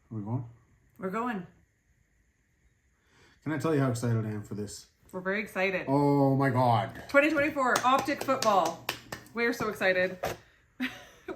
Are we going? We're going. Can I tell you how excited I am for this? We're very excited. Oh my God. 2024 Optic Football. We're so excited.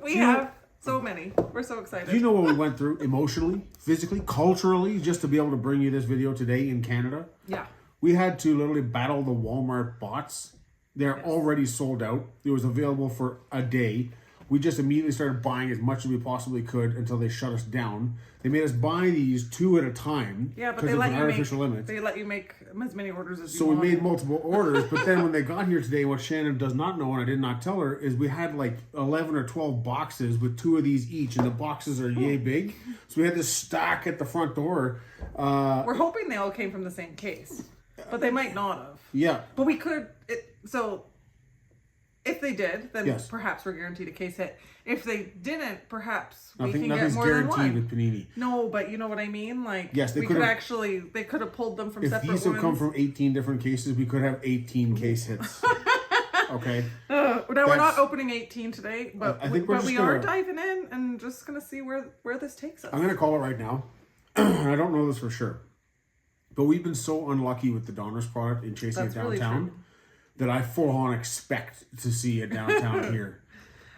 We have so many. We're so excited. Do you know what we went through emotionally, physically, culturally, just to be able to bring you this video today in Canada? Yeah. We had to literally battle the Walmart bots. They're already sold out. It was available for a day. We just immediately started buying as much as we possibly could until they shut us down. They made us buy these 2 at a time. Yeah, but they let you make as many orders as you want. So we made multiple orders, but then when they got here today, what Shannon does not know, and I did not tell her, is we had like 11 or 12 boxes with 2 of these each, and the boxes are yay big. So we had this stack at the front door. We're hoping they all came from the same case, but they might not have. Yeah. But we could, so if they did, then Yes. perhaps we're guaranteed a case hit. If they didn't, perhaps we can Nothing's get more than guaranteed one. with Panini. No, but you know what I mean? Like, Yes, they could have pulled them from If separate these have come from 18 different cases, we could have 18 case hits. Okay. Now we're not opening 18 today, but I think we are diving in and just gonna see where this takes us. I'm gonna call it right now. I don't know this for sure, but we've been so unlucky with the Donruss product in chasing it downtown. Really that I full on expect to see a downtown here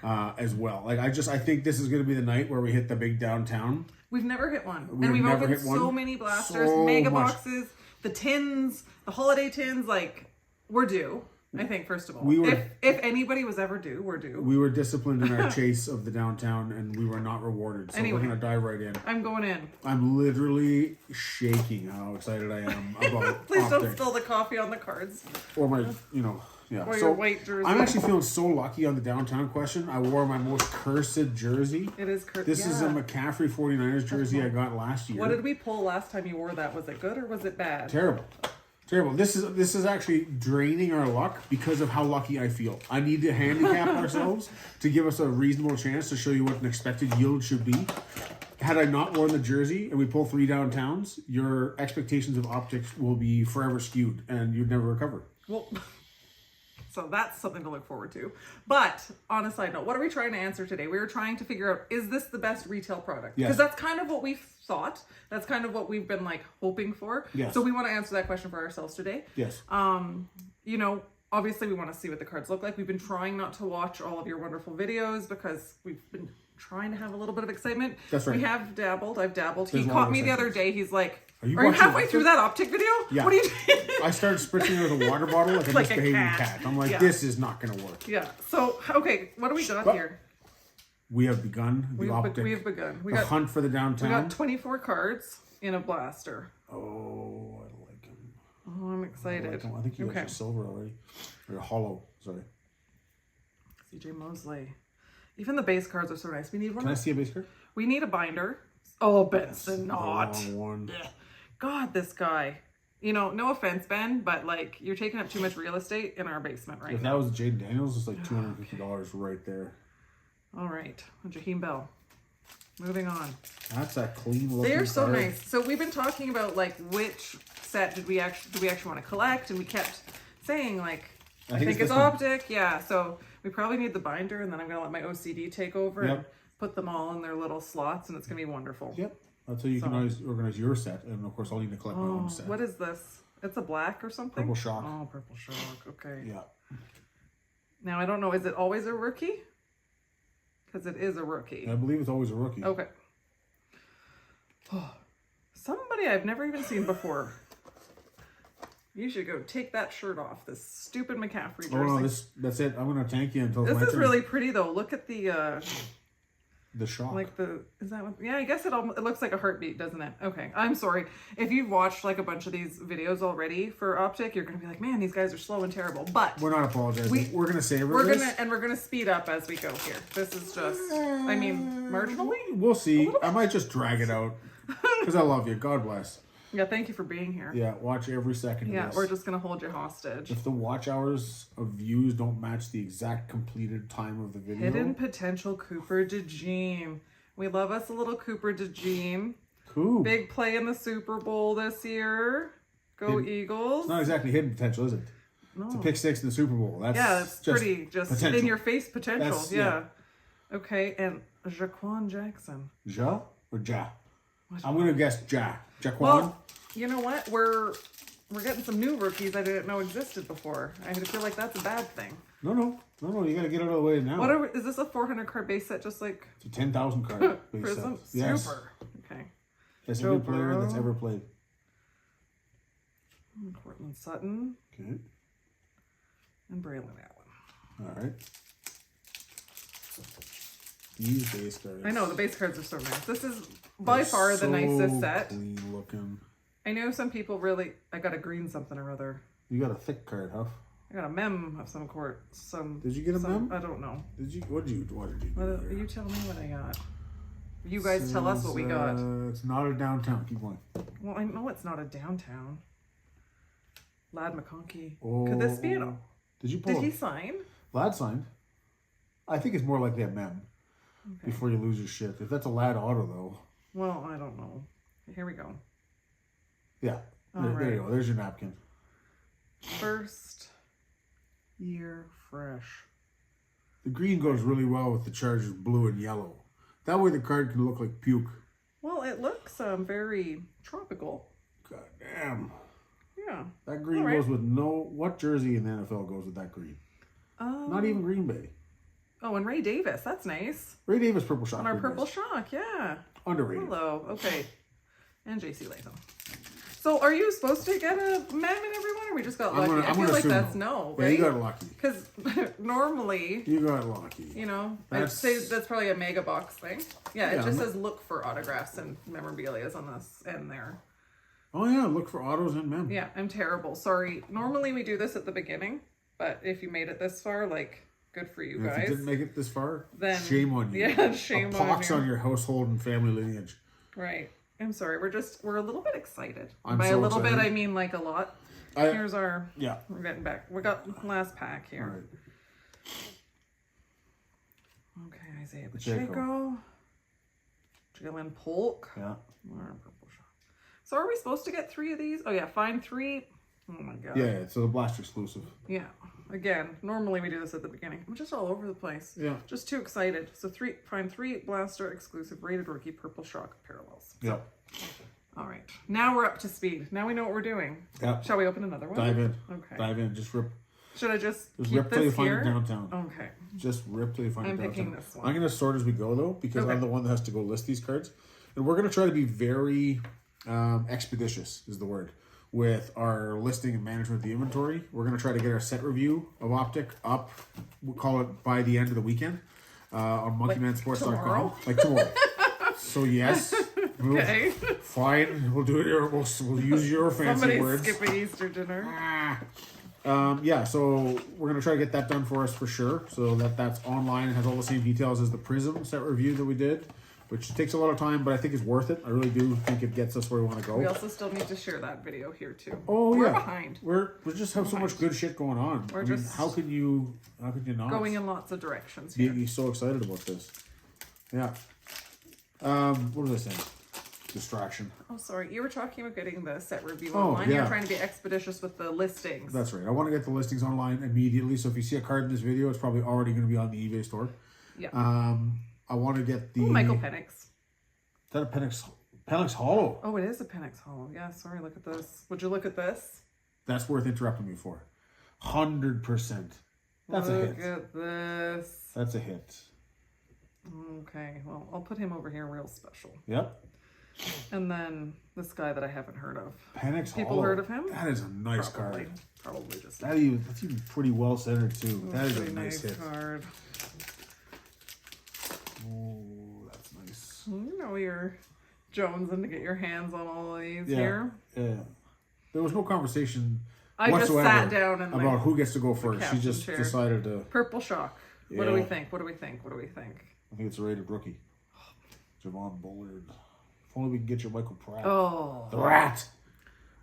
as well. Like I think this is going to be the night where we hit the big downtown. We've never hit one, and we've opened so many blasters, mega boxes, the tins, the holiday tins. Like we're due. I think first of all, if anybody was ever due, we're due. We were disciplined in our chase of the downtown, and we were not rewarded. So anyway, we're going to dive right in. I'm going in. I'm literally shaking how excited I am about. Please don't spill the coffee on the cards. Or my, yeah. Or your white jersey. I'm actually feeling so lucky on the downtown question. I wore my most cursed jersey. It is cursed. This is a McCaffrey 49ers jersey I got last year. What did we pull last time you wore that? Was it good or was it bad? Terrible. Terrible. This is actually draining our luck because of how lucky I feel. I need to handicap ourselves to give us a reasonable chance to show you what an expected yield should be. Had I not worn the jersey and we pull 3 downtowns, your expectations of optics will be forever skewed and you'd never recover. Well, so that's something to look forward to. But on a side note, what are we trying to answer today? We were trying to figure out, is this the best retail product? Because that's kind of what we thought. That's kind of what we've been like hoping for. Yes. So we want to answer that question for ourselves today. Yes. Obviously we want to see what the cards look like. We've been trying not to watch all of your wonderful videos because we've been trying to have a little bit of excitement. That's right. We have dabbled. I've dabbled. He caught me the other day. He's like, are you halfway through that optic video? Yeah. What are you doing? I started spritzing it with a water bottle like a misbehaving cat. I'm like, this is not going to work. Yeah. So, okay, what do we got here? We have begun the optic. We have begun. We got hunt for the downtown. We got 24 cards in a blaster. Oh, I like him. Oh, I'm excited. I think you got your silver already. Or hollow, sorry. CJ Mosley. Even the base cards are so nice. We need one. Can I see a base card? We need a binder. Oh, Benson, not. One. God, this guy. No offense, Ben, but like you're taking up too much real estate in our basement right now. If that was Jaden Daniels, it's like $250 right there. All right, Jaheim Bell. Moving on. That's a clean looking They're so card. nice. So we've been talking about like which set do we actually want to collect, and we kept saying like I think it's optic. Yeah, so we probably need the binder, and then I'm gonna let my OCD take over and put them all in their little slots, and it's gonna be wonderful. Yep. That's how you can always organize your set, and of course I'll need to collect my own set. What is this? It's a black or something? Purple Shock. Oh, Purple Shock. Okay. Yeah. Now I don't know. Is it always a rookie? Because it is a rookie. I believe it's always a rookie. Okay. Oh, somebody I've never even seen before. You should go take that shirt off. This stupid McCaffrey jersey. Oh no, that's it. I'm gonna tank you until this it's my is turn. really pretty though. Look at the shock. Like is that what? Yeah, I guess it looks like a heartbeat, doesn't it? Okay, I'm sorry if you've watched like a bunch of these videos already for optic. You're gonna be like, man, these guys are slow and terrible. But we're not apologizing. We're gonna savor this. We're gonna speed up as we go here. This is just, I mean, marginally. We'll see. I might just drag it out because I love you. God bless. Yeah, thank you for being here. Yeah, watch every second of this. We're just going to hold you hostage. If the watch hours of views don't match the exact completed time of the video. Hidden potential Cooper DeJean. We love us a little Cooper DeJean. Cool. Big play in the Super Bowl this year. Go Eagles. It's not exactly hidden potential, is it? No. It's a pick 6 in the Super Bowl. That's just pretty just potential. In your face potential. Yeah. Okay, and Jaquan Jackson. Ja or Ja? I'm gonna guess Jaquan. Well, you know what? We're getting some new rookies I didn't know existed before. I feel like that's a bad thing. No. You gotta get it out of the way now. Is this a 400 card base set? Just like it's a 10,000 card base Prism? set. Yes. Super. Okay. That's every player that's ever played. Cortland Sutton. Okay. And Braylon Allen. All right. These base cards. I know the base cards are so nice. This is by far the nicest set. Clean looking. I know some people really. I got a green something or other. You got a thick card, huh? I got a mem of some Did you get a mem? I don't know. What did you do? You tell me what I got. You guys tell us what we got. It's not a downtown. Keep going. Well, I know it's not a downtown. Lad McConkey. Could this be an? Did he sign? Lad signed. I think it's more likely a mem. Okay. Before you lose your shit. If that's a Lad auto, though. Well, I don't know. Here we go. Yeah. There you go. There's your napkin. First year fresh. The green goes really well with the Chargers blue and yellow. That way the card can look like puke. Well, it looks very tropical. God damn. Yeah. That green goes with what jersey in the NFL goes with that green? Not even Green Bay. Oh, and Ray Davis. That's nice. Ray Davis Purple Shock. On our Purple Shock, yeah. Underrated. Hello. Okay. And JC Latham. So are you supposed to get a mem in everyone, or we just got lucky? I feel like that's no, right? Yeah, you got lucky. Because normally... You got lucky. You know, I'd say that's probably a mega box thing. Yeah, it just says look for autographs and memorabilia on this and there. Oh yeah, look for autos and mem. Yeah, I'm terrible. Sorry. Normally we do this at the beginning, but if you made it this far, like, good for you guys. If you didn't make it this far, then shame on you. Yeah, shame on you. A pox on your household and family lineage. Right. I'm sorry. We're a little bit excited. I'm By so a little excited. bit, I mean like a lot. Here's our... Yeah. We're getting back. We got last pack here. All right. Okay, Isaiah Pacheco. Jalen Polk. Yeah. Purple Shot. So are we supposed to get 3 of these? Oh yeah, find 3. Oh my god. Yeah, so the Blaster exclusive. Yeah. Again, normally we do this at the beginning. I'm just all over the place. Yeah. Just too excited. So find 3 Blaster exclusive rated rookie Purple Shock parallels. Yeah. All right. Now we're up to speed. Now we know what we're doing. Yeah. Shall we open another one? Dive in. Okay. Dive in. Just rip. Should I just keep rip till you this find here? it downtown. Okay. Just rip till you find it downtown. I'm picking this one. I'm going to sort as we go, though, because I'm the one that has to go list these cards. And we're going to try to be very expeditious, is the word, with our listing and management of the inventory. We're going to try to get our set review of Optic up, we'll call it by the end of the weekend, on monkeymansports.com. Like tomorrow. So, yes. Okay. Fine. We'll do it. We'll use your fancy words. Somebody's skipping Easter dinner. Yeah, so we're going to try to get that done for us for sure. So that's online. It has all the same details as the Prism set review that we did, which takes a lot of time, but I think it's worth it. I really do think it gets us where we want to go. We also still need to share that video here too. Oh, we're yeah. behind. We just have so much good shit going on. We're just how could you not? Going in lots of directions here. Be so excited about this. Yeah. What was I saying? Distraction. Oh, sorry. You were talking about getting the set review online. Yeah. You're trying to be expeditious with the listings. That's right. I want to get the listings online immediately. So if you see a card in this video, it's probably already going to be on the eBay store. Yeah. I want to get the... Michael Penix. Is that a Penix Hollow? Oh, it is a Penix Hollow. Yeah, sorry. Look at this. Would you look at this? That's worth interrupting me for. 100%. That's a hit. Look at this. That's a hit. Okay. Well, I'll put him over here real special. Yep. And then this guy that I haven't heard of. Penix Hollow. People heard of him? That is a nice card. Probably just... That's even pretty well centered too. That is a nice hit. Card. Oh, that's nice. You know you're jonesing to get your hands on all of these here. Yeah. There was no conversation I whatsoever just sat down and about who gets to go first. She just decided to... Purple Shock. Yeah. What do we think? What do we think? What do we think? I think it's a rated rookie. Javon Bullard. If only we can get your Michael Pratt. Oh. The Rat.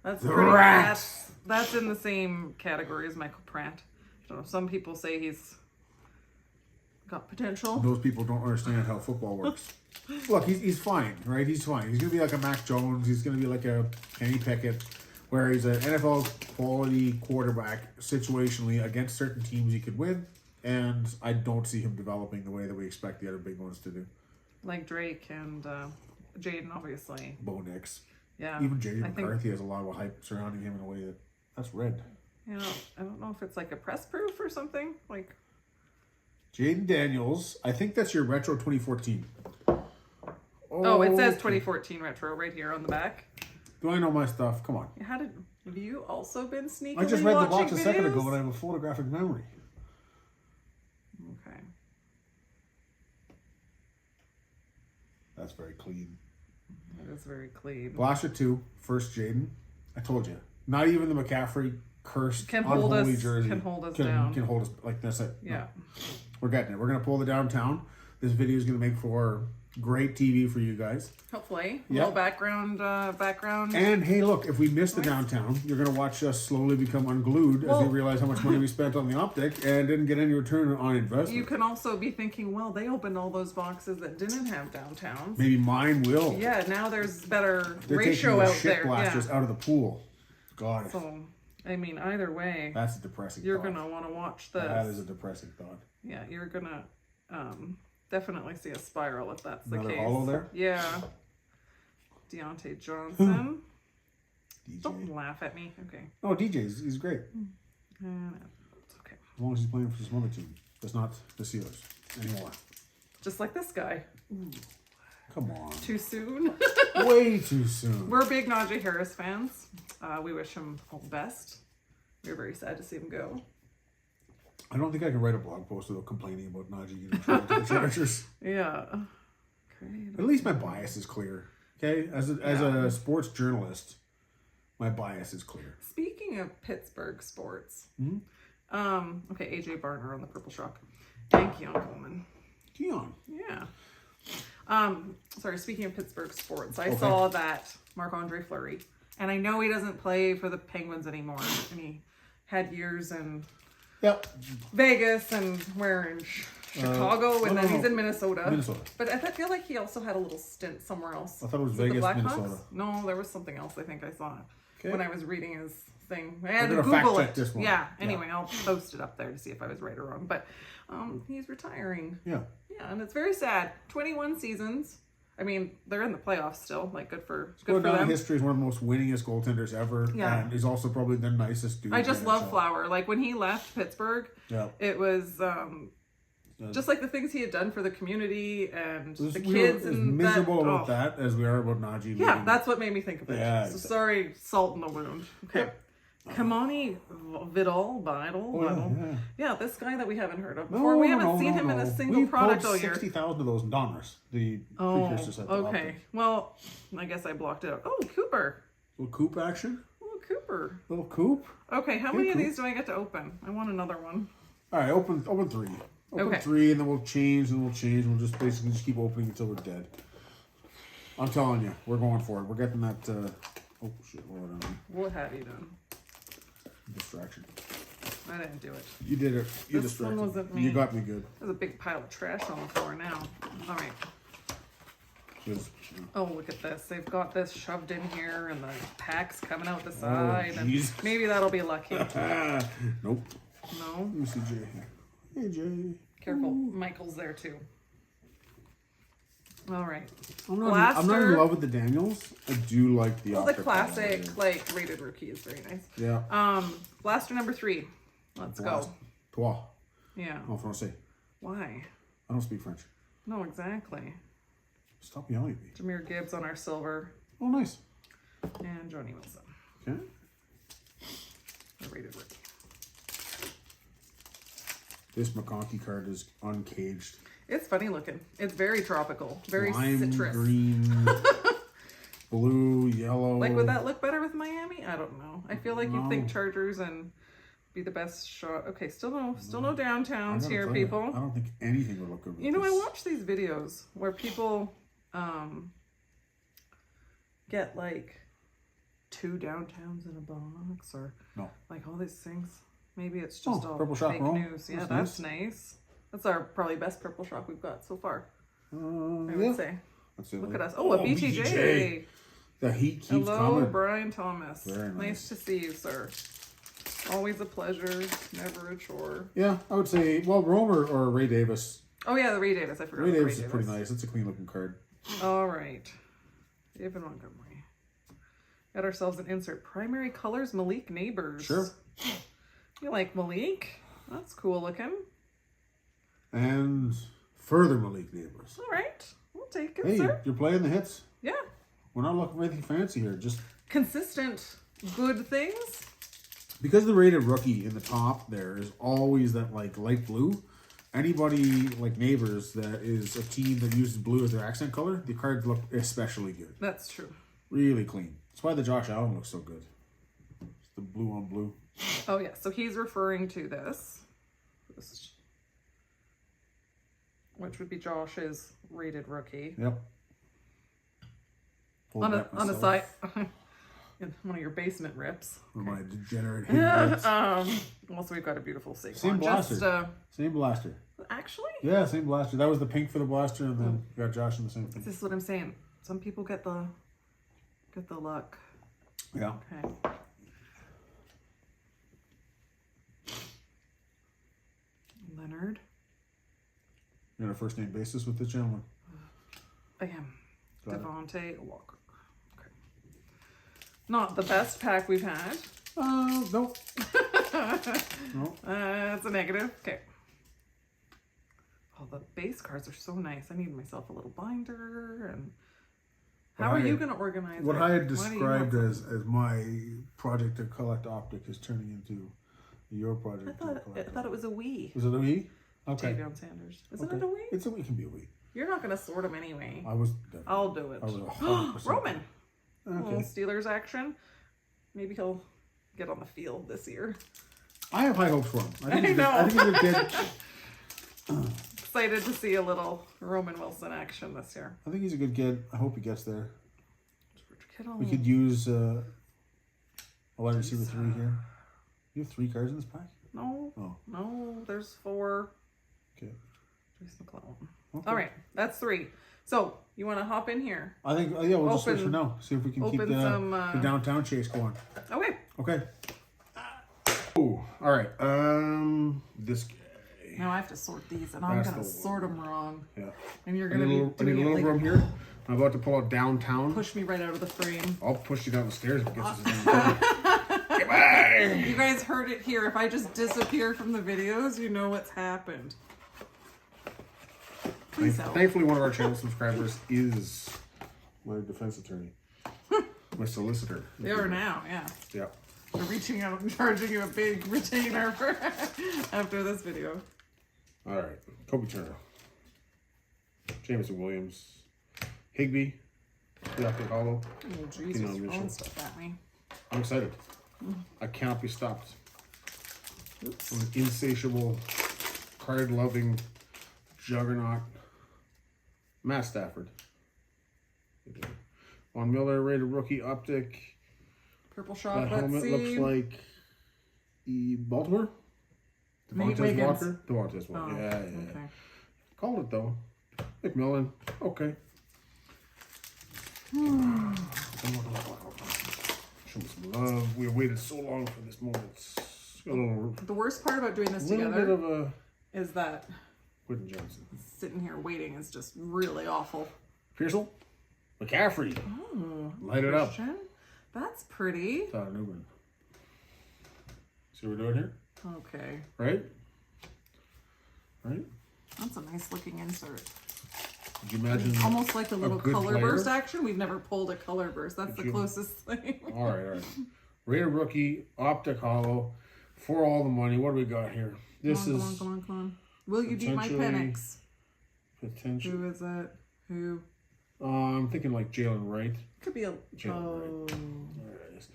That's the pretty... Rat. That's in the same category as Michael Pratt. I don't know. Some people say he's got potential. Those people don't understand how football works. Look, he's fine, right? He's fine. He's going to be like a Mac Jones. He's going to be like a Kenny Pickett, where he's an NFL quality quarterback situationally against certain teams he could win. And I don't see him developing the way that we expect the other big ones to do. Like Drake and Jaden, obviously. Bo Nix. Yeah. Even Jaden McCarthy has a lot of hype surrounding him in a way that's red. Yeah, I don't know if it's like a press proof or something. Like Jaden Daniels. I think that's your retro 2014. Oh, it says 2014 retro right here on the back. Do I know my stuff? Come on. Have you also been sneaking? I just read the box a second ago and I have a photographic memory. Okay. That's very clean. That is very clean. Blaster 2, first Jaden. I told you. Not even the McCaffrey cursed unholy jersey can hold us down. Can hold us like that's it. Yeah. No. We're getting it. We're gonna pull the downtown. This video is gonna make for great TV for you guys. Hopefully. Yep. Little background. And hey, look, if we miss the downtown, you're going to watch us slowly become unglued as we realize how much money we spent on the optic and didn't get any return on investment. You can also be thinking, well, they opened all those boxes that didn't have downtowns. Maybe mine will. Yeah, now there's better They're ratio taking the out shit there. blasters out of the pool. God. So, I mean, either way, That's a depressing you're thought. going to want to watch this. That is a depressing thought. Yeah, you're going to definitely see a spiral if that's the Another case. hollow there? Yeah. Deontay Johnson. DJ. Don't laugh at me. Okay. Oh, he's great. It's okay. As long as he's playing for some other team. That's not the Steelers anymore. Just like this guy. Come on. Too soon. Way too soon. We're big Najee Harris fans. We wish him all the best. We were very sad to see him go. I don't think I can write a blog post without complaining about Najee getting traded to the Chargers. Yeah. Okay. At least my bias is clear. Okay? As a sports journalist, my bias is clear. Speaking of Pittsburgh sports, okay, AJ Barner on the Purple Shock. And Keon Coleman. Keon. Yeah. Sorry, speaking of Pittsburgh sports, I saw that Marc-Andre Fleury, and I know he doesn't play for the Penguins anymore, and he had years in Vegas and where in Chicago, and then he's in Minnesota. But I feel like he also had a little stint somewhere else. I thought it was it Vegas, the Minnesota. No, there was something else I think I saw Okay. when I was reading his thing. I had to We're gonna Google fact check it. this one. Yeah, anyway, I'll post it up there to see if I was right or wrong. But he's retiring. Yeah. Yeah, and it's very sad. 21 seasons. I mean, they're in the playoffs still. Like, good for Going down in them. history as one of the most winningest goaltenders ever. Yeah. And is also probably the nicest dude. I just in love NHL. Flower. Like, when he left Pittsburgh, it was just like the things he had done for the community and the kids. As and miserable that, about that as we are about Najee. Yeah, leaving. that's what made me think of it. Yeah, So sorry, salt in the wound. Okay. Yep. Kamani Vidal. Yeah, this guy that we haven't heard of before. No, we haven't seen him in a single product all year. 60,000 of those in Donruss. The precursor set. Okay. Well, I guess I blocked it out. Oh, Cooper. Little Coop action. Oh, Cooper. Little Coop. Okay, how many of these do I get to open? I want another one. All right, open 3. Open 3, and then we'll change, and we'll change. We'll just basically just keep opening until we're dead. I'm telling you, we're going for it. We're getting that. Oh shit! What have you done? Distraction. I didn't do it. You did it. You This one distracted. wasn't me. You got me good. There's a big pile of trash on the floor now. All right. Just, Oh, look at this. They've got this shoved in here and the pack's coming out the side. And Jesus. maybe that'll be lucky. Nope. No? Let me see Jay. Hey Jay. Careful. Michael's there too. All right. I'm not in love with the Daniels. I do like the The classic, like, rated rookie is very nice. Yeah. Blaster number 3. Let's go. Toi. Yeah. En français. Why? I don't speak French. No, exactly. Stop yelling at me. Jameer Gibbs on our silver. Oh, nice. And Johnny Wilson. Okay. The rated rookie. This McConkey card is uncaged. It's funny looking. It's very tropical. Very Lime, citrus. green, blue, yellow. Like, would that look better with Miami? I don't know. I feel like you'd No. think Chargers and be the best shot. Okay, still no downtowns here, tell people. I don't think anything would look good with You know, this. I watch these videos where people get like 2 downtowns in a box or like all these things. Maybe it's just all Purple Shock fake roll. news. Yeah, that's nice. That's our probably best Purple Shock we've got so far. I would say. Look at us. Oh, a BTJ. The heat keeps Hello, coming. Brian Thomas. Very nice to see you, sir. Always a pleasure, never a chore. Yeah, I would say, well, Romer or Ray Davis. Oh, yeah, the Ray Davis. I forgot. Ray Davis is pretty nice. It's a clean looking card. All right. David Montgomery. Got ourselves an insert. Primary colors, Malik Neighbors. Sure. You like Malik? That's cool looking. And further Malik Neighbors. All right. We'll take it, Hey, sir. you're playing the hits. Yeah. We're not looking for anything fancy here. Just consistent good things. because the rated rookie in the top there is always that like light blue. Anybody like Neighbors that is a team that uses blue as their accent color, the cards look especially good. That's true. Really clean. That's why the Josh Allen looks so good. It's the blue on blue. Oh yeah, so he's referring to this, which would be Josh's rated rookie. Yep. On a side, in one of your basement rips. Or my degenerate rips. Also, we've got a beautiful Saquon. Same blaster. Same blaster. Actually? Yeah, same blaster. That was the pink for the blaster, and then you got Josh in the same thing. This is what I'm saying. Some people get the luck. Yeah. Okay. Leonard. You're on a first name basis with this gentleman. I am. Got it. Devontae Walker. Okay. Not the best pack we've had. No. No. That's a negative. Okay. Oh, the base cards are so nice. I need myself a little binder. And how are you going to organize what it? I had described as my project to collect optic is turning into your project. I thought it was a we. Was it a we? Okay. Deion Sanders. Isn't it a we? It can be a we. You're not going to sort them anyway. I'll do it. I was 100%. Roman. Okay. Little Steelers action. Maybe he'll get on the field this year. I have high hopes for him. I think know. I think he's a kid. Excited to see a little Roman Wilson action this year. I think he's a good kid. I hope he gets there. Kittle. We could use a wide receiver 3 here. You have 3 cards in this pack? No. Oh. No, there's 4. Okay. Jason McClellan. Okay. All right, that's 3. So, you want to hop in here? I think, yeah, we'll just switch for now. See if we can keep the downtown chase going. Okay. Okay. Oh, all right. This guy. Now I have to sort these, and I'm going to sort them wrong. Yeah. And you're I going need to a little room here. I'm about to pull out downtown. push me right out of the frame. I'll push you down the stairs if it gets us in. Goodbye. You guys heard it here. If I just disappear from the videos, you know what's happened. Please help. Thankfully, one of our channel subscribers is my defense attorney. My solicitor. They are now, yeah. Yeah. They're reaching out and charging you a big retainer for after this video. All right. Kobe Turner. Jameson Williams. Higbee. Dr. Hollow. Oh, Jesus, you're throwing stuff at me. I'm excited. I cannot be stopped. Oops. I'm an insatiable, card-loving juggernaut. Matt Stafford. Von Miller, rated rookie optic. Purple shot, That let's helmet see. looks like Baltimore. Nate Devontae Wiggins. Walker. Devontae Walker. Oh, Yeah. okay. Called it though. McMillan. Okay. Show me some love. We have waited so long for this moment. The worst part about doing this Little bit together of a is that Quentin Johnson. sitting here waiting is just really awful. Pearsall. McCaffrey. Oh, Light it up. Christian. That's pretty. Tyler Newman. See what we're doing here? Okay. Right? Right? That's a nice looking insert. Could you imagine? Almost like a little good color player? burst action. We've never pulled a color burst. That's the closest thing. All right. Rated rookie, optic hollow, for all the money. What do we got here? Come on. Will you beat my Penix? Potential. Who is it? Who? I'm thinking like Jalen Wright. Could be a. Jalen Wright. There it is.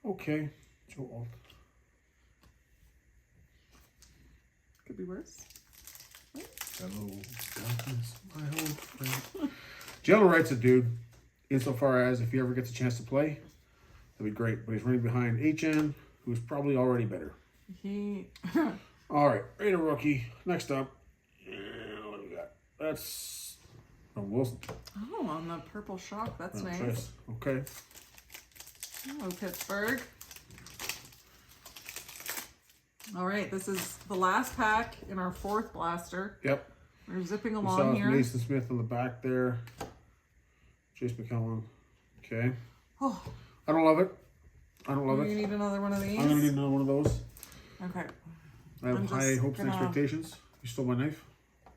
Okay. Joe Alt. Could be worse. Hello, darkness, my old friend. Jalen Wright's a dude, insofar as if he ever gets a chance to play, that'd be great. But he's running behind HN, who's probably already better. All right, rated rookie. Next up, what do we got? That's Wilson. Oh, on the purple shock. That's nice. Nice. Okay. Hello, Pittsburgh. All right, this is the last pack in our 4th blaster. Yep. We're zipping We along saw here. Mason Smith on the back there. Chase McKellen. Okay. Oh, I don't love it. I don't love you it. need another one of these? I'm gonna need another one of those. Okay. I have high hopes and expectations. You stole my knife?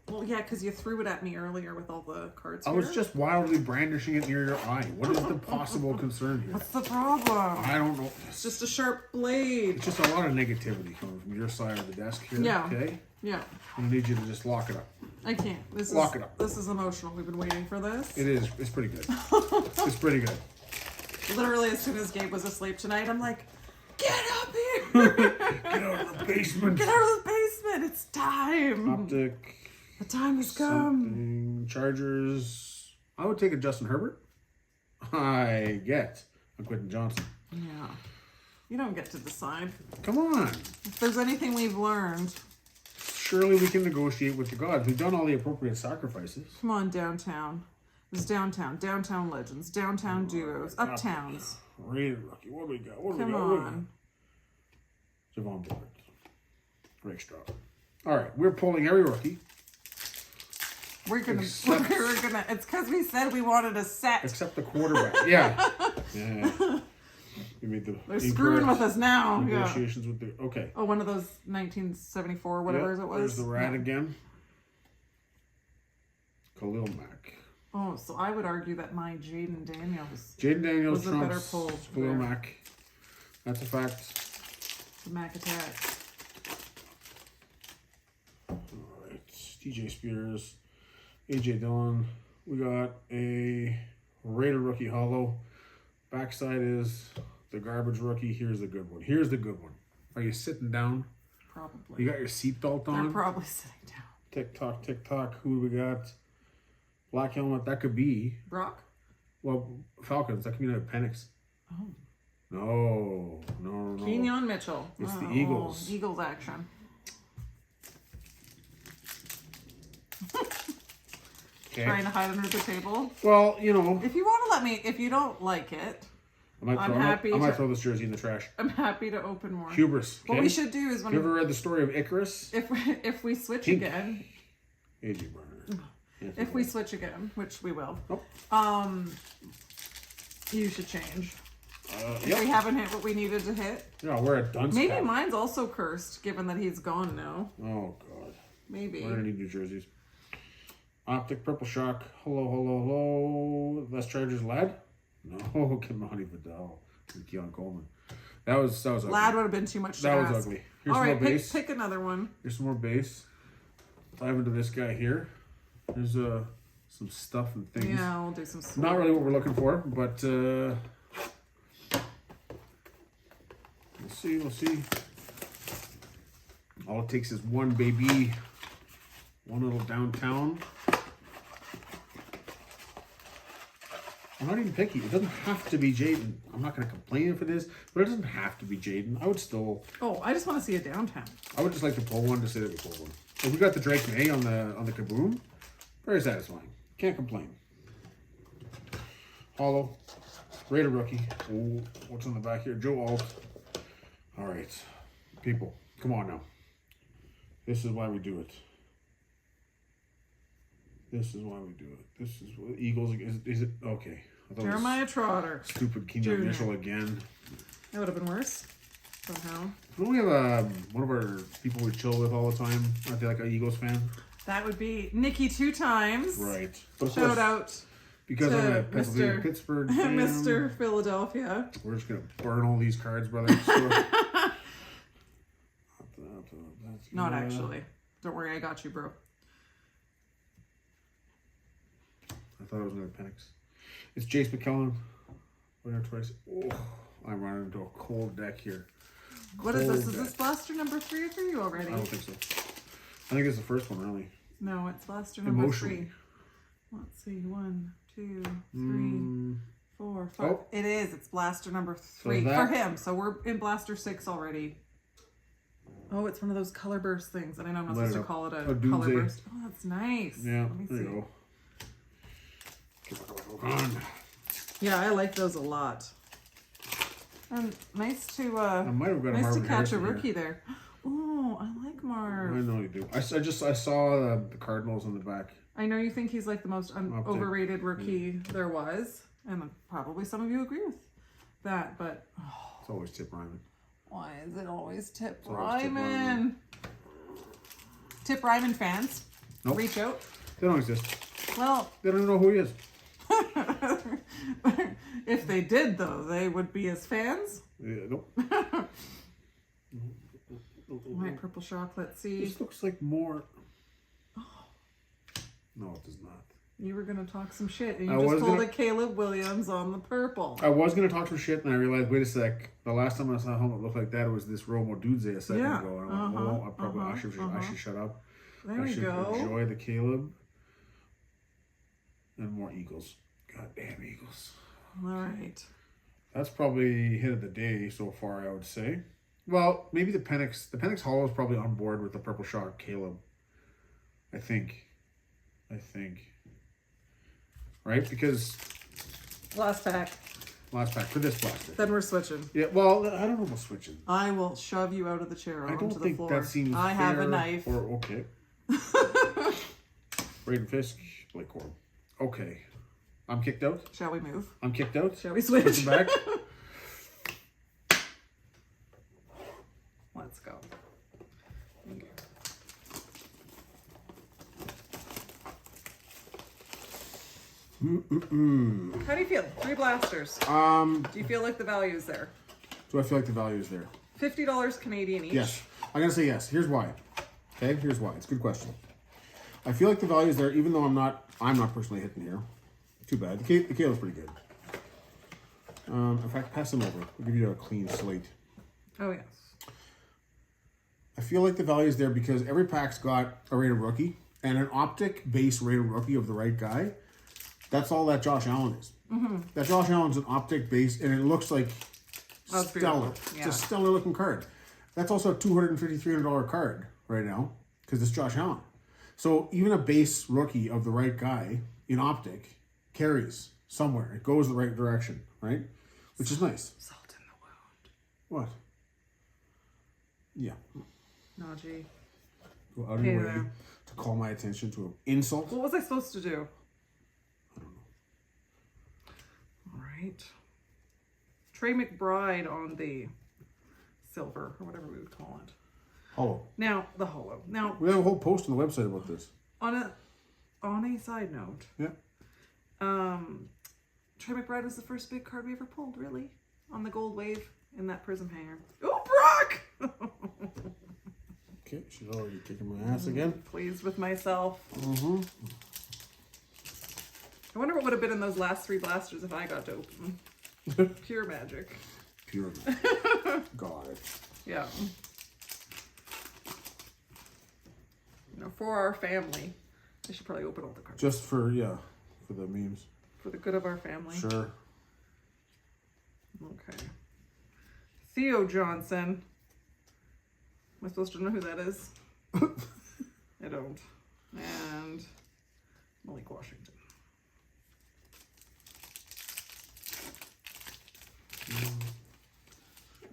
Well, yeah, because you threw it at me earlier with all the cards I here. was just wildly brandishing it near your eye. What is the possible concern here? What's the problem? I don't know. It's just a sharp blade. It's just a lot of negativity coming from your side of the desk here. Yeah. Okay? Yeah. I need you to just lock it up. I can't. Lock it up. This is emotional. We've been waiting for this. It is. It's pretty good. It's pretty good. Literally, as soon as Gabe was asleep tonight, I'm like, get up here! Get out of the basement. Get out of the basement! It's time! Optic. The time has come. Something. Chargers. I would take a Justin Herbert. I get a Quentin Johnson. Yeah. You don't get to decide. Come on. If there's anything we've learned, Surely we can negotiate with the gods. We've done all the appropriate sacrifices. come on, downtown. There's downtown. Downtown legends. Downtown duos. Uptowns. Rated rookie. What do we got? What do Come we got? What do we on. got? Javon Bullard. Rick Straw. All right. We're pulling every rookie. We're gonna, it's because we said we wanted a set. Except the quarterback. Yeah. Yeah. You made the They're screwing with us now. Yeah. negotiations with the. Okay. Oh, one of those 1974, whatever Yep, it was. There's the rat Yeah. again. Khalil Mack. Oh, so I would argue that my Jaden Daniels, Jaden Daniels was a better trumps pull Khalil there. Mack. That's a fact. the Mac attack. All right. DJ Spears. AJ Dillon. We got a Raider rookie hollow. Backside is the garbage rookie. Here's the good one. Here's the good one. Are you sitting down? Probably. You got your seatbelt on? They're probably sitting down. Tick tock, tick tock. Who do we got? Black helmet. That could be. Brock? Well, Falcons. That could be like Penix. Oh. No. Kenyon Mitchell. It's the Oh, Eagles. Eagles action. Okay. Trying to hide under the table. Well, you know. If you want to let me, if you don't like it, I might throw this jersey in the trash. I'm happy to open more. Hubris. Okay? What we should do is when you ever read the story of Icarus? if we switch Pink. again, AJ Burner. if we switch again, which we will, Oh. you should change. If Yep. we haven't hit what we needed to hit. Yeah, we're at Dunce. Maybe mine's also cursed, given that he's gone now. Oh God. Maybe. We're gonna need new jerseys. Optic Purple Shock. Hello. Less Chargers Lad? No, Kamani Vidal and Keon Coleman. That was ugly. Lad would have been too much to That ask. was ugly. Here's All some right, more base. pick another one. Here's some more base. Dive into this guy here. There's some stuff and things. Yeah, we'll do some. Not really what we're looking for, but we'll see. All it takes is one baby, one little downtown. I'm not even picky. It doesn't have to be Jaden. I'm not going to complain if it is, but it doesn't have to be Jaden. I would I just want to see a downtown. I would just like to pull one to say that we pulled one. If we got the Drake May on the Kaboom, very satisfying. Can't complain. Hollow. Raider rookie. Oh, what's on the back here? Joe Alt. All right. People, come on now. This is why we do it. This is why we do it. This is what Eagles. Is it okay? I thought Jeremiah Trotter. Stupid Kenyon Mitchell again. That would have been worse. Somehow. Don't we have one of our people we chill with all the time? Aren't they like an Eagles fan? That would be Nikki 2 times. Right. But of Shout course, out because to I'm a Pennsylvania Mr. Pittsburgh fan. Mr. Philadelphia. We're just gonna burn all these cards, brother. So, Not actually. Don't worry, I got you, bro. I thought it was another Penix. It's Jace McKellen. Winner twice. Oh, I'm running into a cold deck here. What is this? Is this blaster number 3 or 3 already? I don't think so. I think it's the first one, really. No, it's blaster number 3. Let's see. 1, 2, 3, 4, 5. Oh. It is. It's blaster number 3 So for him. So we're in blaster 6 already. Oh, it's one of those color burst things. And I know I'm not supposed to call it a color doomsday. burst. Oh, that's nice. Yeah, Let me there see. you go. Come on. Yeah, I like those a lot. And nice to I might have got a nice to Marvin catch Harrison a here. rookie there. Oh, I like Marv. I know you do. I saw the Cardinals on the back. I know you think he's like the most overrated rookie there was. And probably some of you agree with that, but It's always Tip Ryman. why is it always Tip always Tip Ryman? Tip Ryman fans, Nope. reach out. They don't exist. Well, They don't even know who he is. if they did, though, they would be his fans. Yeah, nope. White purple shock. Let's see. This looks like more. No, it does not. You were gonna talk some shit, and I you just was pulled gonna- a Caleb Williams on the purple. I was gonna talk some shit, and I realized, wait a sec. The last time I saw home, it looked like that. It was this Romo Dudze a second Yeah. ago. And I went, oh, I should shut up. There I we should go. enjoy the Caleb. And more Eagles. Goddamn Eagles. All right. That's probably hit of the day so far, I would say. Well, maybe the Penix. The Penix Hollow is probably on board with the Purple Shock Caleb. I think. Right? Because Last pack. last pack for this blaster. Then we're switching. Yeah, well, I don't know about switching. I will shove you out of the chair I onto don't the think floor. that seems I fair have a knife. Or okay. Braden Fisk, Blake Corum. Okay. I'm kicked out. Shall we move? I'm kicked out. Shall we switch? Switching back. Let's go. How do you feel? 3 blasters. Do you feel like the value is there? Do I feel like the value is there? $50 Canadian each. Yes. I'm gonna say yes. Here's why. Okay, here's why. It's a good question. I feel like the value is there, even though I'm not personally hitting here. Too bad. The Caleb's pretty good. In fact, pass them over. I'll give you a clean slate. Oh yes. I feel like the value is there because every pack's got a rated rookie and an optic base rated rookie of the right guy. That's all that Josh Allen is. That Josh Allen's an optic base, and it looks like That's stellar. beautiful. It's a stellar looking card. That's also a $250, $300 card right now because it's Josh Allen. So even a base rookie of the right guy in optic carries somewhere. It goes the right direction, right? Which is nice. Salt in the wound. What? Yeah. Najee. Go out of your way to call my attention to an insult. What was I supposed to do? I don't know. All right. Trey McBride on the silver, or whatever we would call it. Hollow. Now, the holo. Now, We have a whole post on the website about this. on a side note, Yeah. Trey McBride was the first big card we ever pulled, really, on the gold wave in that prism hanger. Oh, Brock! Okay, she's already kicking my ass again. Pleased with myself. Mm-hmm. I wonder what would have been in those last 3 blasters if I got to open. Pure magic. Pure. Got it. Yeah. You know, for our family. I should probably open all the cards. Just for the memes. For the good of our family. Sure. Okay. Theo Johnson. Am I supposed to know who that is? I don't. And Malik Washington.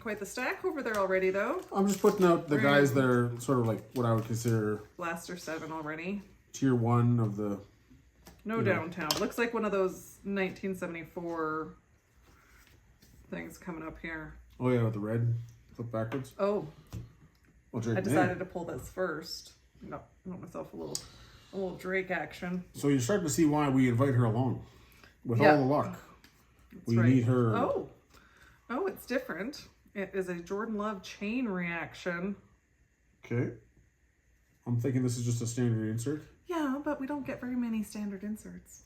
Quite the stack over there already, though. I'm just putting out the guys that are sort of like what I would consider Blaster 7 already. tier 1 of the. No downtown. Looks like one of those 1974 things coming up here. Oh yeah, with the red flip backwards. Oh, Well, Drake I May. decided to pull this first. I got myself a little Drake action. So you're starting to see why we invite her along. With all the luck, we right. need her. Oh, it's different. It is a Jordan Love chain reaction. Okay. I'm thinking this is just a standard insert. Yeah, but we don't get very many standard inserts.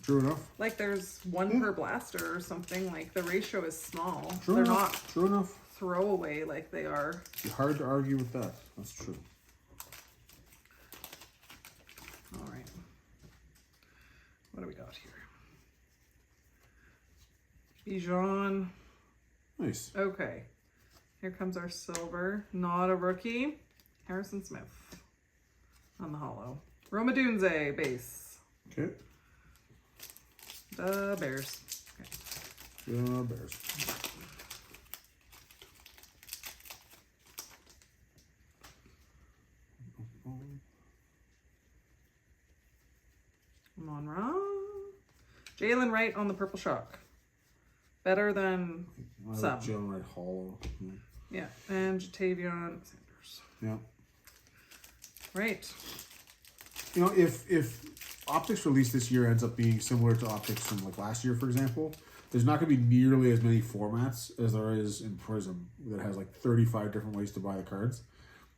True enough. Like there's one per blaster or something. Like the ratio is small. True They're enough. not True enough. throwaway like they are. It's hard to argue with that. That's true. All right. What do we got here? Bijan. Nice. Okay. Here comes our silver. Not a rookie. Harrison Smith on the hollow. Roma Dunze base. Okay. The Bears. Okay. The Bears. Monra. Jalen Wright on the Purple Shock. Better than some. Jalen Wright hollow. Yeah, and Jatavion Sanders. Yeah. Right. You know, if Optics release this year ends up being similar to Optics from like last year, for example, there's not going to be nearly as many formats as there is in Prism that has like 35 different ways to buy the cards.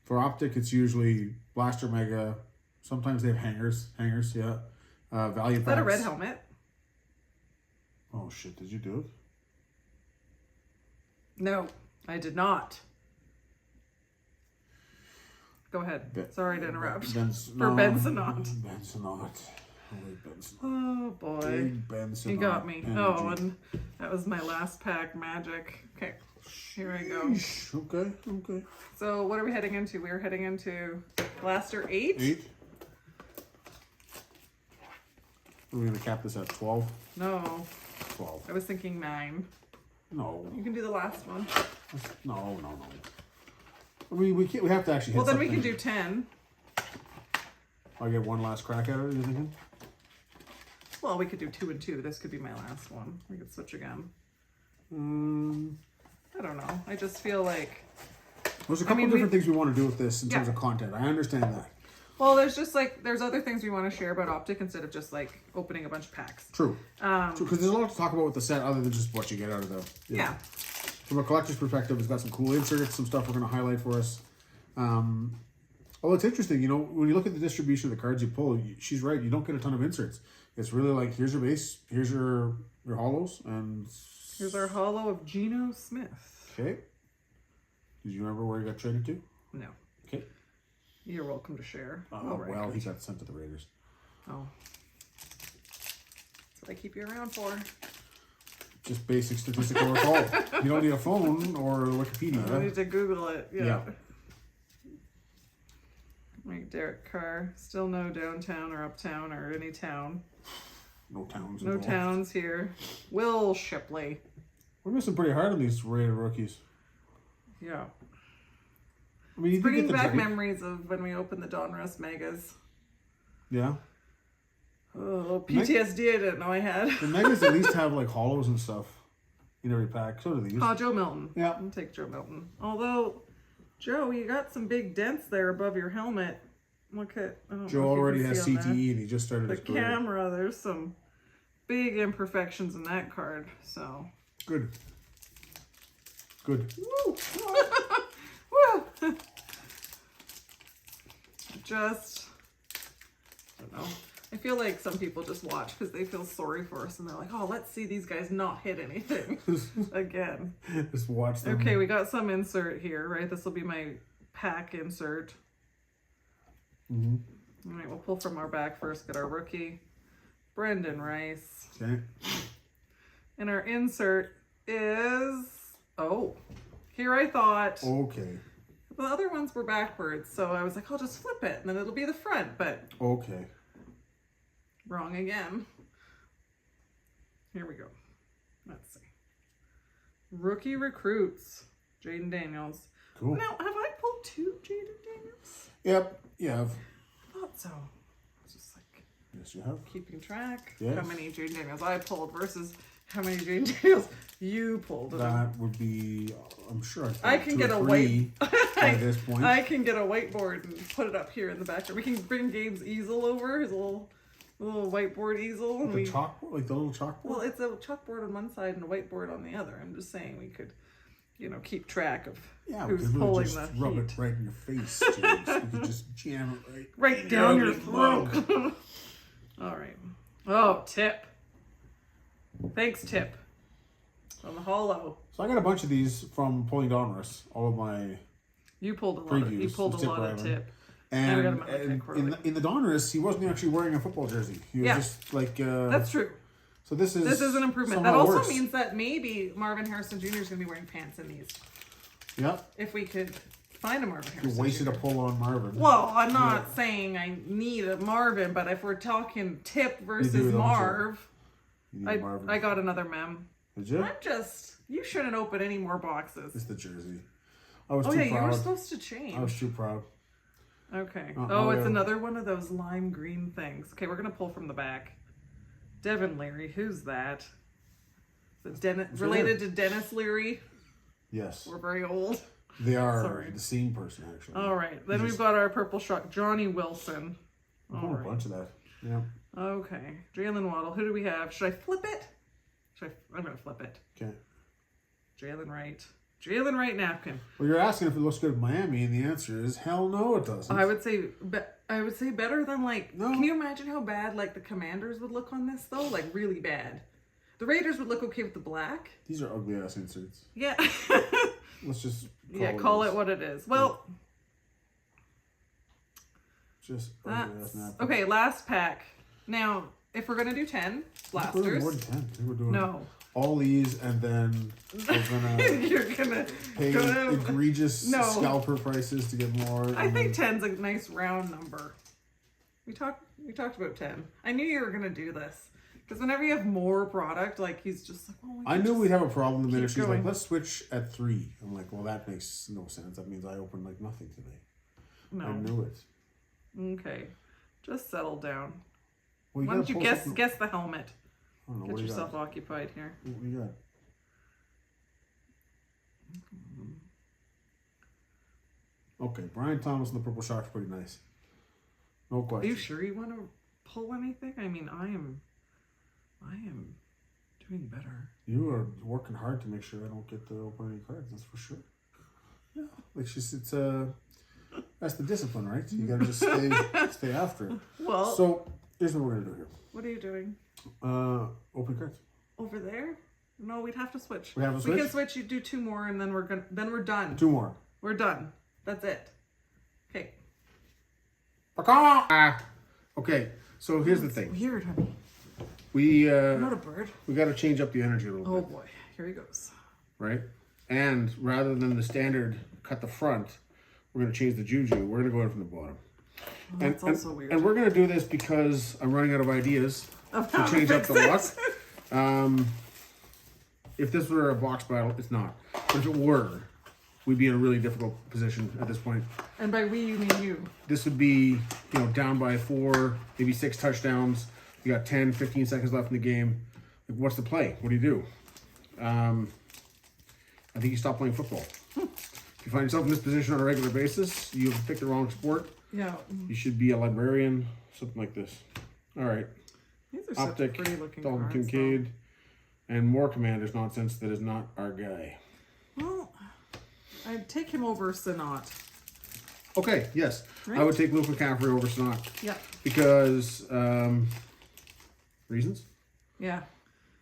For Optic, it's usually Blaster Mega. Sometimes they have hangers, yeah. Value packs. Is that a red helmet? Oh shit, did you do it? No, I did not. Go ahead. Sorry to interrupt. Bensonot. Oh boy. Big Bensonot. You got me. Energy. Oh, and that was my last pack magic. Okay, here I go. Okay. So what are we heading into? We're heading into Blaster 8. 8. Are we going to cap this at 12? No. 12. I was thinking 9. No. You can do the last one. No. I mean, we have to actually hit Well, then something. we can do 10. I'll get one last crack at it, you thinking? Well, we could do 2 and 2. This could be my last one. We could switch again. I don't know. I just feel like... There's a couple different things we want to do with this in terms Yeah. of content. I understand that. Well, there's just like, there's other things we want to share about Optic instead of just like opening a bunch of packs. True. Because there's a lot to talk about with the set other than just what you get out of the... Yeah. From a collector's perspective, it's got some cool inserts, some stuff we're going to highlight for us. Oh, it's interesting. You know, when you look at the distribution of the cards you pull, she's right. You don't get a ton of inserts. It's really like, here's your base, here's your hollows, and... Here's our hollow of Geno Smith. Okay. Did you remember where he got traded to? No. Okay. You're welcome to share. Well, he got sent to the Raiders. Oh. That's what I keep you around for. Just basic statistical recall. You don't need a phone or Wikipedia. I need to Google it. Yeah. Like Derek Carr. Still no downtown or uptown or any town. No towns. No involved. towns here. Will Shipley. We're missing pretty hard on these Raider rookies. Yeah. I mean, you Bringing get the back trade. memories of when we opened the Donruss Megas. Yeah. Oh, PTSD I didn't know I had. The Megas at least have like hollows and stuff in every pack. So do these. Oh, Joe Milton. Yeah. I'll take Joe Milton. Although, Joe, you got some big dents there above your helmet. Look at... I don't know Joe if you already can has see CTE on that. and he just started The his career. camera, there's some big imperfections in that card, so... Good. Good. Woo! Woo! Just... I don't know. I feel like some people just watch because they feel sorry for us and they're like, oh, let's see these guys not hit anything again. Just watch them. Okay, we got some insert here, right? This will be my pack insert. All right, we'll pull from our back first, get our rookie, Brendan Rice. Okay. And our insert is, oh, here I thought. Okay. The other ones were backwards, so I was like, I'll just flip it, and then it'll be the front, but Okay. wrong again. Here we go. Let's see. Rookie recruits, Jaden Daniels. Cool. Now, have I pulled 2 Jaden Daniels? Yep. You have. I thought so. It's just like Yes, you have. keeping track. Yes. How many Jaden Daniels I pulled versus how many Jaden Daniels you pulled. That would be, I'm sure. I can get a white by this point. I can get a whiteboard and put it up here in the background. We can bring Gabe's easel over, his little whiteboard easel. And the chalkboard, like the little chalkboard. well, it's a chalkboard on one side and a whiteboard on the other. I'm just saying we could, keep track of Yeah, who's we could really pulling just the rub heat. it right in your face, James. You could just jam it Right down your throat. All right. Oh, Tip. Thanks, Tip. On the hollow. So I got a bunch of these from pulling Donruss. All of my You pulled a lot. Of, you Previews pulled with a Tip lot of Ryman. Tip. and, I got 'em on my and pick quarterly. in the Donruss, he wasn't actually wearing a football jersey. He was just like. That's true. So this is an improvement. That somehow also worse. means that maybe Marvin Harrison Jr. is going to be wearing pants in these. Yep. If we could find a Marvin You Harrison. wasted Jr. a pull on Marvin. Well, I'm not saying I need a Marvin, but if we're talking Tip versus don't you? Marv, You need Marvin. I got another mem. Did you? You shouldn't open any more boxes. It's the jersey. I was Oh too yeah, you were proud. supposed to change. I was too proud. Okay. Oh, Oh, it's yeah. another one of those lime green things. Okay, we're gonna pull from the back. Devin Leary, who's that? Is it related to Dennis Leary? Yes. We're very old. They are the same person, actually. All right. Then we've got our purple shark, Johnny Wilson. I've got a bunch of that. Yeah. Okay. Jalen Waddle. Who do we have? Should I flip it? I'm going to flip it. Okay. Jalen Wright. Jalen Wright napkin. Well, you're asking if it looks good in Miami, and the answer is hell no, it doesn't. I would say better than like. No. Can you imagine how bad like the Commanders would look on this though? Like really bad. The Raiders would look okay with the black. These are ugly ass inserts. Yeah. Let's just call it what it is. Well. Just ugly ass napkin. Okay, last pack. Now, if we're gonna do 10 blasters. We're doing more than 10. I think we're doing all these, and then we're gonna you're gonna pay egregious scalper prices to get more. I think 10's a nice round number. We talked about 10. I knew you were gonna do this. Because whenever you have more product, like he's just like, oh, I knew we'd have a problem the minute she's like, let's switch at 3. I'm like, well, that makes no sense. That means I opened like nothing today. No. I knew it. Okay. Just settle down. Well, why don't you guess the helmet? I don't know. Get yourself occupied here. What do you got? Okay, Brian Thomas and the Purple Shark's pretty nice. No question. Are you sure you want to pull anything? I mean, I am doing better. You are working hard to make sure I don't get to open any cards. That's for sure. Yeah, like that's the discipline, right? You gotta just stay after it. Well, so here's what we're gonna do here. What are you doing? Open cards. Over there? No, we'd have to switch. We have to switch. We can switch. You do 2 more, and then we're done. 2 more. We're done. That's it. Okay. Okay. So here's the thing. Weird, honey. I'm not a bird. We got to change up the energy a little bit. Oh boy, here he goes. Right, and rather than the standard cut the front, we're going to change the juju. We're going to go in from the bottom. Oh, that's also weird. And we're going to do this because I'm running out of ideas to change up the luck. If this were a box battle, it's not. But if it were, we'd be in a really difficult position at this point. And by we, you mean you. This would be, down by 4, maybe 6 touchdowns. You got 10, 15 seconds left in the game. Like, what's the play? What do you do? I think you stop playing football. If you find yourself in this position on a regular basis, you've picked the wrong sport. Yeah. You should be a librarian, something like this. All right. These are Optic, such pretty looking Dalton cards, Kincaid, and more Commanders nonsense that is not our guy. Well, I'd take him over Sanat. Okay, yes. Right? I would take Luke McCaffrey over Sanat. Yeah. Because, reasons? Yeah.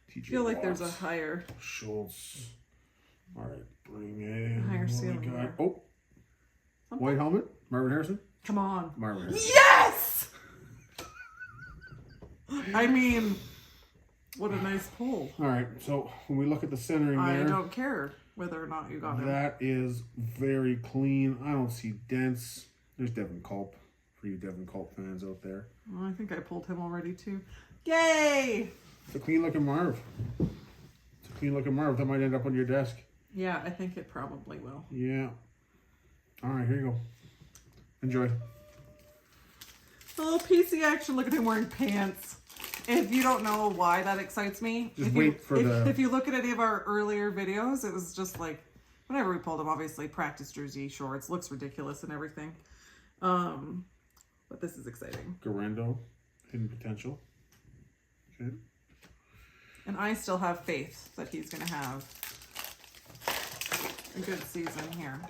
I feel like there's a higher... Schultz. All right, bring in... Higher ceiling there. Oh. Something? White helmet? Marvin Harrison? Come on. Marvin Harrison. Yes! I mean, what a nice pull. All right, so when we look at the centering there... I don't care whether or not you got him. That is very clean. I don't see dents. There's Devin Culp, for you Devin Culp fans out there. Well, I think I pulled him already too. Yay! It's a clean looking Marv. It's a clean looking Marv. That might end up on your desk. Yeah, I think it probably will. Yeah. All right, here you go. Enjoy. Oh, PC action. Look at him wearing pants. If you don't know why that excites me, if you look at any of our earlier videos, it was just like, whenever we pulled them, obviously, practice jersey, shorts, looks ridiculous and everything. But this is exciting. Garendo, hidden potential. Okay. And I still have faith that he's going to have a good season here.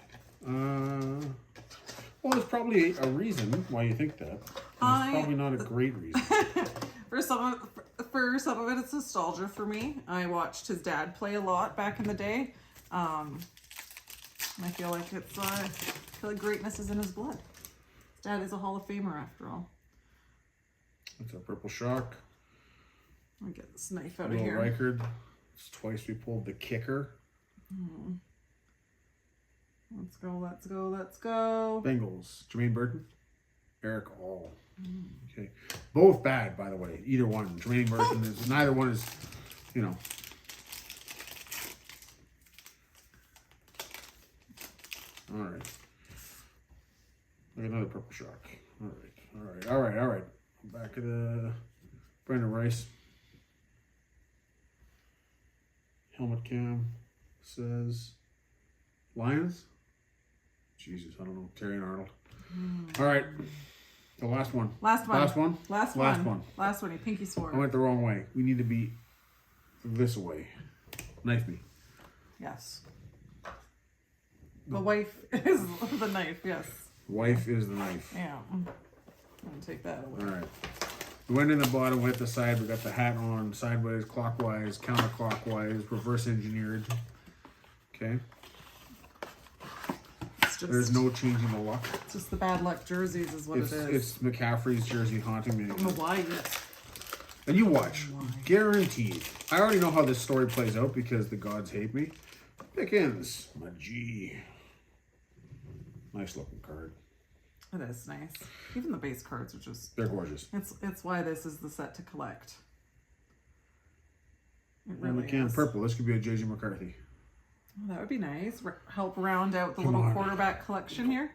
Well, there's probably a reason why you think that. It's probably not a great reason. For some of it, it's nostalgia for me. I watched his dad play a lot back in the day. I feel like greatness is in his blood. His dad is a Hall of Famer after all. That's a Purple Shark. Let me get this knife out of here. Reichard. It's twice we pulled the kicker. Let's go, let's go, let's go. Bengals. Jermaine Burton. Eric All. Okay. Both bad, by the way. Either one. Jermaine Burton is, neither one is, All right. Look, another Purple Shark. All right. Brandon Rice. helmet cam says Lions. Jesus, I don't know. Terry and Arnold. All right. The last one. Last one. Last one? Last Last one. one. Last one. You pinky swore. I went the wrong way. We need to be this way. Knife me. Yes. The wife is the knife, yes. Wife is the knife. Yeah. I'm going to take that away. All right. We went in the bottom, we hit the side. We got the hat on sideways, clockwise, counterclockwise, reverse engineered. Okay. It's just, There's no changing the luck. It's just the bad luck jerseys is what It's it is. it's McCaffrey's jersey haunting me. I don't know why, yes. And you watch. Guaranteed. I already know how this story plays out because the gods hate me. Pickens. My G. Nice looking card. It is nice. Even the base cards are just... They're gorgeous. It's why this is the set to collect. It And really McCann is. purple. This could be a J.J. McCarthy. Oh, that would be nice. Help round out the Come little on. quarterback collection here.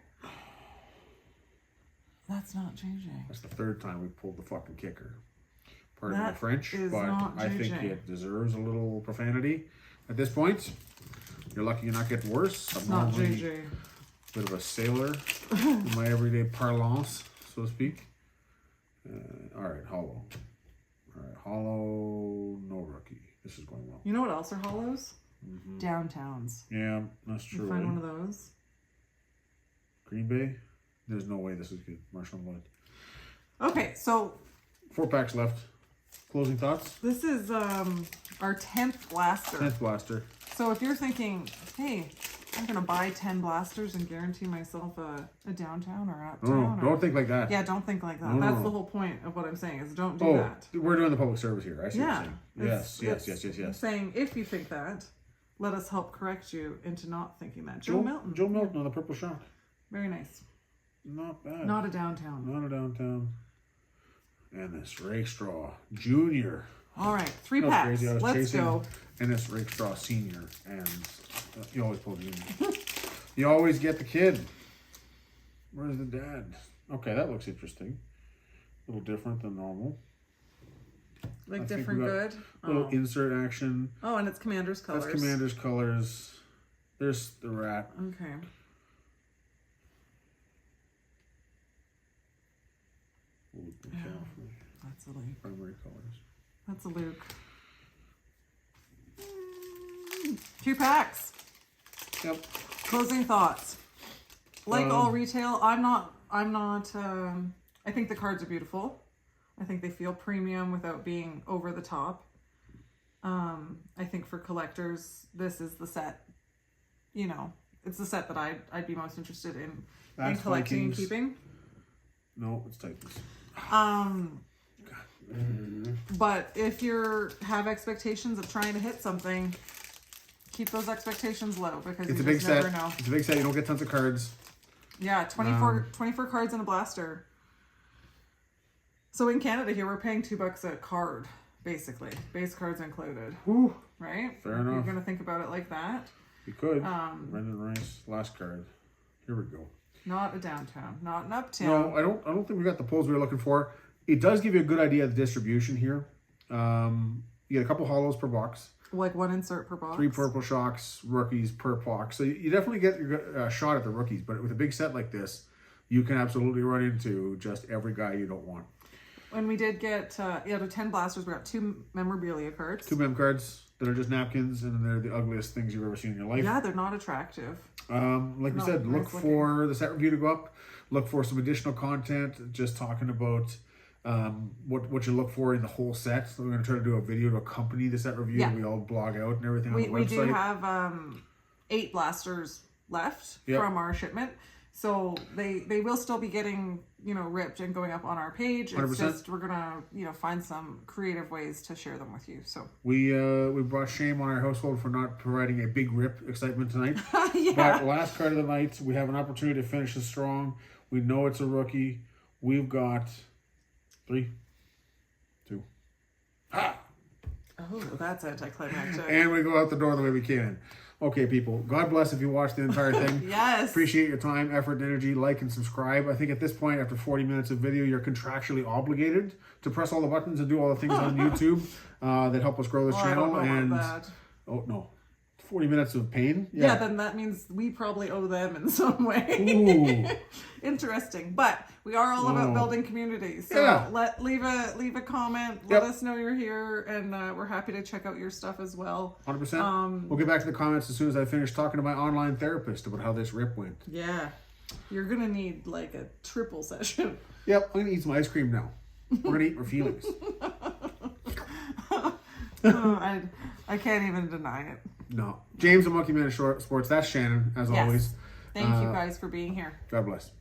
That's not JJ. That's the third time we pulled the fucking kicker. Pardon That my French, is but not I think JJ. it deserves a little profanity at this point. You're lucky you're not getting worse. It's I'm not normally JJ. a bit of a sailor in my everyday parlance, so to speak. All right, hollow. All right, hollow, no rookie. This is going well. You know what else are hollows? Downtowns. Yeah, that's true. You find eh? one of those? Green Bay? There's no way this is good. Marshall Lloyd. Okay, so 4 packs left. Closing thoughts? this is our 10th blaster. 10th blaster. So if you're thinking, hey, I'm gonna buy 10 blasters and guarantee myself a downtown or an uptown. No, don't think like that. Yeah, don't think like that. No, That's no. the whole point of what I'm saying is don't do Oh, that. we're doing the public service here. I see Yeah. what you're saying. Yes. I'm saying if you think that, let us help correct you into not thinking that. Joe Milton. Joe Milton on the purple shot. Very nice. Not bad. Not a downtown. Not a downtown. And this Rakestraw Junior. All right, 3 That was packs. crazy. I was Let's chasing, go. And this Rakestraw Senior. And you always pull Junior. You always get the kid. Where's the dad? Okay, that looks interesting. A little different than normal. Like I think different we got good. Little insert action. Oh, and it's Commander's colors. That's Commander's colors. There's the rat. Okay. Ooh, That's a Luke. primary colors. That's a Luke. 2 packs. Yep. Closing thoughts. Like all retail, I'm not, I think the cards are beautiful. I think they feel premium without being over the top. I think for collectors, this is the set, you know, it's the set that I'd be most interested in That's collecting and Vikings. keeping. No, it's Titans. But if you have expectations of trying to hit something, keep those expectations low because It's you a big just set. never know. It's a big set. You don't get tons of cards. Yeah, 24 cards in a blaster. So in Canada here, we're paying $2 a card, basically. Base cards included. Whew. Right? Fair enough. You're going to think about it like that. You could. Brendan Rice, last card. Here we go. Not a downtown. Not an uptown. No, I don't think we got the pulls we were looking for. It does give you a good idea of the distribution here. You get a couple hollows per box. Like 1 insert per box. 3 purple shocks, rookies per box. So you definitely get your shot at the rookies. But with a big set like this, you can absolutely run into just every guy you don't want. When we did get, out of 10 blasters, we got 2 memorabilia cards. 2 mem cards that are just napkins, and they're the ugliest things you've ever seen in your life. Yeah, they're not attractive. Like we said, look for the set review to go up. Look for some additional content, just talking about what you look for in the whole set. So we're going to try to do a video to accompany the set review. Yeah. We all blog out and everything on the website. We do have 8 blasters left from our shipment. So they will still be getting, ripped and going up on our page. It's 100%. just we're gonna, find some creative ways to share them with you. So we brought shame on our household for not providing a big rip excitement tonight. yeah. But last card of the night, we have an opportunity to finish this strong. We know it's a rookie. We've got 3, 2. Ha! Oh, that's anticlimactic. And we go out the door the way we came in. Okay, people. God bless if you watched the entire thing. Yes. Appreciate your time, effort, and energy. Like and subscribe. I think at this point, after 40 minutes of video, you're contractually obligated to press all the buttons and do all the things on YouTube that help us grow this channel. I don't know And about that. Oh, no. 40 minutes of pain? Yeah, then that means we probably owe them in some way. Ooh. Interesting. But we are all about building communities. So leave a comment. Let us know you're here, and we're happy to check out your stuff as well. 100%. We'll get back to the comments as soon as I finish talking to my online therapist about how this rip went. Yeah. You're going to need like a triple session. Yep, I'm going to eat some ice cream now. We're going to eat our feelings. I can't even deny it. No. James, a Monkey Man of Sports. That's Shannon, as always. Thank you guys for being here. God bless.